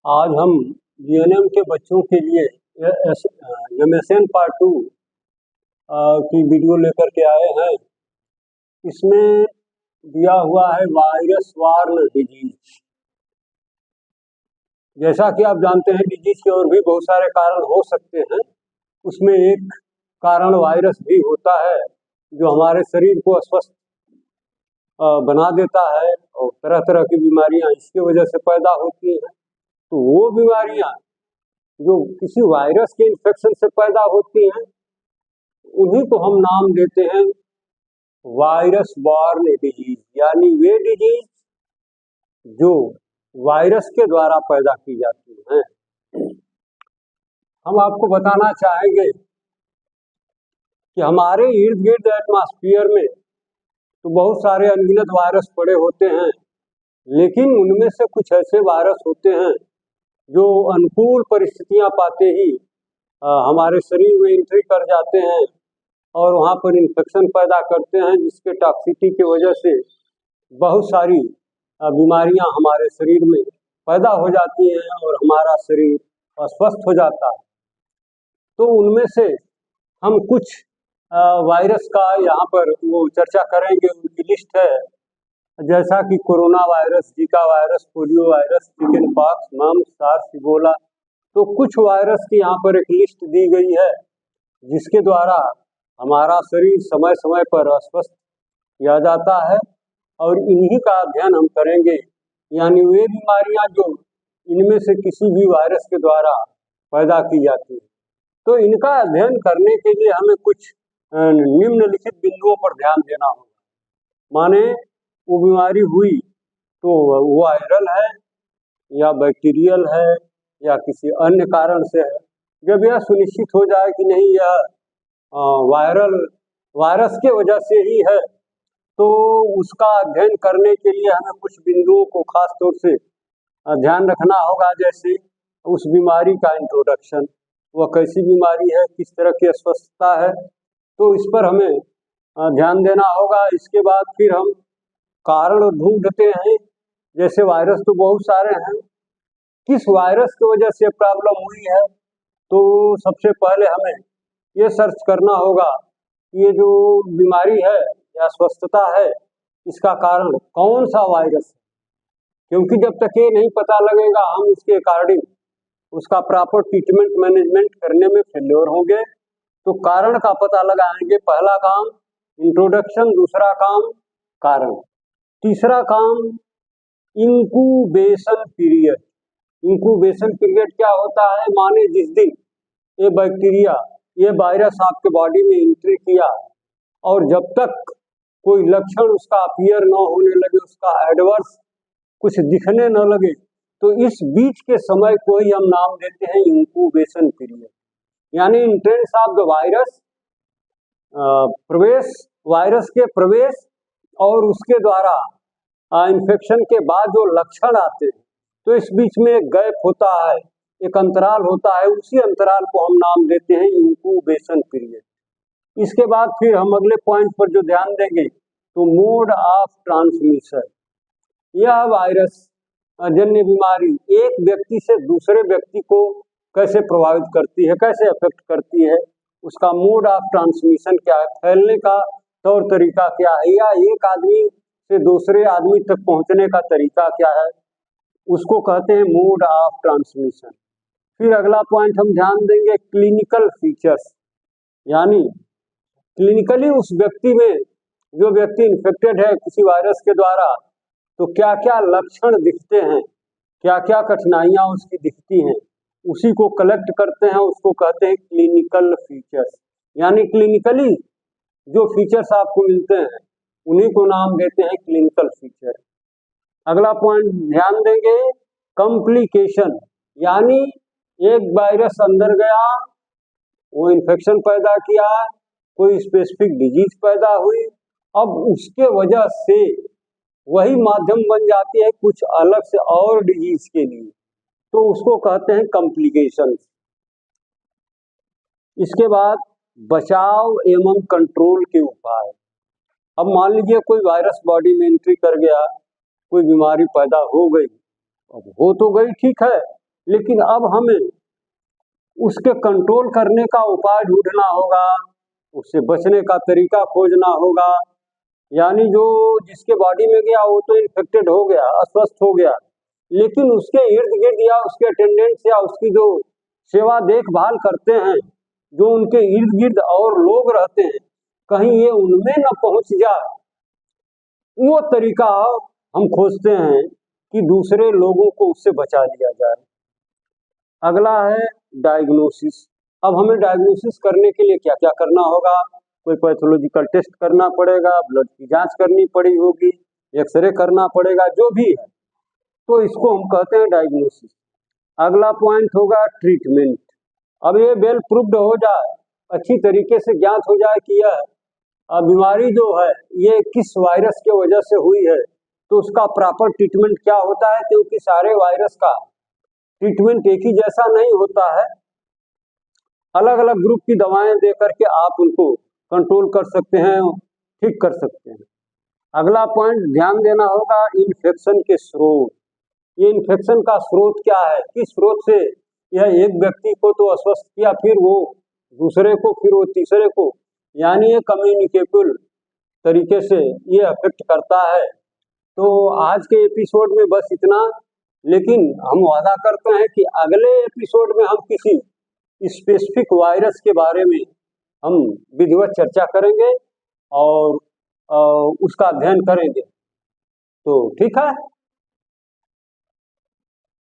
आज हम जीएनएम के बच्चों के लिए एमएसएन पार्ट 2 की वीडियो लेकर के आए हैं। इसमें दिया हुआ है वायरस वार्न डिजीज। जैसा कि आप जानते हैं डिजीज के और भी बहुत सारे कारण हो सकते हैं। उसमें एक कारण वायरस भी होता है जो हमारे शरीर को अस्वस्थ बना देता है और तरह तरह की बीमारियां इसके वजह से पैदा होती हैं। तो वो बीमारियां जो किसी वायरस के इन्फेक्शन से पैदा होती हैं उन्हीं को हम नाम देते हैं वायरस बॉर्न डिजीज, यानी वे डिजीज जो वायरस के द्वारा पैदा की जाती हैं। हम आपको बताना चाहेंगे कि हमारे इर्द गिर्द एटमॉस्फेयर में तो बहुत सारे अनगिनत वायरस पड़े होते हैं, लेकिन उनमें से कुछ ऐसे वायरस होते हैं जो अनुकूल परिस्थितियां पाते ही हमारे शरीर में एंट्री कर जाते हैं और वहां पर इन्फेक्शन पैदा करते हैं, जिसके टॉक्सिसिटी की वजह से बहुत सारी बीमारियां हमारे शरीर में पैदा हो जाती हैं और हमारा शरीर अस्वस्थ हो जाता है। तो उनमें से हम कुछ वायरस का यहाँ पर वो चर्चा करेंगे। उनकी लिस्ट है, जैसा कि corona virus, Zika virus, polio virus, chicken pox, mumps, SARS, Ebola. तो कुछ वायरस की यहाँ पर एक लिस्ट दी गई है जिसके द्वारा हमारा शरीर समय समय पर अस्वस्थ किया जाता है और इन्हीं का अध्ययन हम करेंगे, यानी वे बीमारियां जो इनमें से किसी भी वायरस के द्वारा पैदा की जाती है। तो इनका अध्ययन करने के लिए हमें कुछ निम्नलिखित बिंदुओं पर ध्यान देना होगा। माने वो बीमारी हुई तो वो वायरल है या बैक्टीरियल है या किसी अन्य कारण से है। जब यह सुनिश्चित हो जाए कि नहीं यह वायरस के वजह से ही है, तो उसका अध्ययन करने के लिए हमें कुछ बिंदुओं को खास तौर से ध्यान रखना होगा। जैसे उस बीमारी का इंट्रोडक्शन, वह कैसी बीमारी है, किस तरह की अस्वस्थता है, तो इस पर हमें ध्यान देना होगा। इसके बाद फिर हम कारण ढूंढते हैं। जैसे वायरस तो बहुत सारे हैं, किस वायरस की वजह से प्रॉब्लम हुई है, तो सबसे पहले हमें ये सर्च करना होगा ये जो बीमारी है या अस्वस्थता है इसका कारण कौन सा वायरस है, क्योंकि जब तक ये नहीं पता लगेगा हम उसके अकॉर्डिंग उसका प्रॉपर ट्रीटमेंट मैनेजमेंट करने में फेल्योर होंगे। तो कारण का पता लगाएंगे। पहला काम इंट्रोडक्शन, दूसरा काम कारण, तीसरा काम इंक्यूबेशन पीरियड। इंक्यूबेशन पीरियड क्या होता है, माने जिस दिन ये बैक्टीरिया, ये वायरस आपके बॉडी में एंट्री किया और जब तक कोई लक्षण उसका अपीयर न होने लगे, उसका एडवर्स कुछ दिखने न लगे, तो इस बीच के समय को ही हम नाम देते हैं इंक्यूबेशन पीरियड। यानी एंट्रेंस ऑफ द वायरस, प्रवेश, वायरस के प्रवेश और उसके द्वारा इन्फेक्शन के बाद जो लक्षण आते हैं, तो इस बीच में एक गैप होता है, एक अंतराल होता है। उसी अंतराल को हम नाम देते हैं इंक्यूबेशन पीरियड। इसके बाद फिर हम अगले पॉइंट पर जो ध्यान देंगे तो मोड ऑफ ट्रांसमिशन। यह वायरस जन्य बीमारी एक व्यक्ति से दूसरे व्यक्ति को कैसे प्रभावित करती है, कैसे अफेक्ट करती है, उसका मोड ऑफ ट्रांसमिशन क्या है, फैलने का तौर तरीका क्या है, या एक आदमी से दूसरे आदमी तक पहुंचने का तरीका क्या है, उसको कहते हैं मोड ऑफ ट्रांसमिशन। फिर अगला पॉइंट हम ध्यान देंगे क्लिनिकल फीचर्स, यानी क्लिनिकली उस व्यक्ति में, जो व्यक्ति इन्फेक्टेड है किसी वायरस के द्वारा, तो क्या क्या लक्षण दिखते हैं, क्या क्या कठिनाइयां उसकी दिखती हैं, उसी को कलेक्ट करते हैं, उसको कहते हैं क्लिनिकल फीचर्स। यानी क्लिनिकली जो फीचर्स आपको मिलते हैं उन्हीं को नाम देते हैं क्लिनिकल फीचर। अगला पॉइंट ध्यान देंगे कॉम्प्लिकेशन, यानी एक वायरस अंदर गया, वो इन्फेक्शन पैदा किया, कोई स्पेसिफिक डिजीज पैदा हुई, अब उसके वजह से वही माध्यम बन जाती है कुछ अलग से और डिजीज के लिए, तो उसको कहते हैं कॉम्प्लिकेशन। इसके बाद बचाव एवं कंट्रोल के उपाय। अब मान लीजिए कोई वायरस बॉडी में एंट्री कर गया, कोई बीमारी पैदा हो गई, अब हो तो गई ठीक है, लेकिन अब हमें उसके कंट्रोल करने का उपाय ढूंढना होगा, उससे बचने का तरीका खोजना होगा। यानी जो जिसके बॉडी में गया वो तो इन्फेक्टेड हो गया, अस्वस्थ हो गया, लेकिन उसके इर्द गिर्द या उसके अटेंडेंट्स या उसकी जो सेवा देखभाल करते हैं, जो उनके इर्द गिर्द और लोग रहते हैं, कहीं ये उनमें न पहुंच जाए, वो तरीका हम खोजते हैं कि दूसरे लोगों को उससे बचा लिया जाए। अगला है डायग्नोसिस। अब हमें डायग्नोसिस करने के लिए क्या क्या करना होगा? कोई पैथोलॉजिकल टेस्ट करना पड़ेगा, ब्लड की जांच करनी पड़ी होगी, एक्सरे करना पड़ेगा, जो भी है, तो इसको हम कहते हैं डायग्नोसिस। अगला पॉइंट होगा ट्रीटमेंट। अब ये वेल प्रूव्ड हो जाए, अच्छी तरीके से ज्ञात हो जाए कि यह बीमारी जो है ये किस वायरस के वजह से हुई है, तो उसका प्रॉपर ट्रीटमेंट क्या होता है, क्योंकि सारे वायरस का ट्रीटमेंट एक ही जैसा नहीं होता है। अलग अलग ग्रुप की दवाएं दे करके आप उनको कंट्रोल कर सकते हैं, ठीक कर सकते हैं। अगला पॉइंट ध्यान देना होगा इन्फेक्शन के स्रोत। ये इन्फेक्शन का स्रोत क्या है, किस स्रोत से यह एक व्यक्ति को तो अस्वस्थ किया, फिर वो दूसरे को, फिर वो तीसरे को, यानी ये कम्युनिकेबल तरीके से ये अफेक्ट करता है। तो आज के एपिसोड में बस इतना, लेकिन हम वादा करते हैं कि अगले एपिसोड में हम किसी स्पेसिफिक वायरस के बारे में हम विधिवत चर्चा करेंगे और उसका अध्ययन करेंगे। तो ठीक है।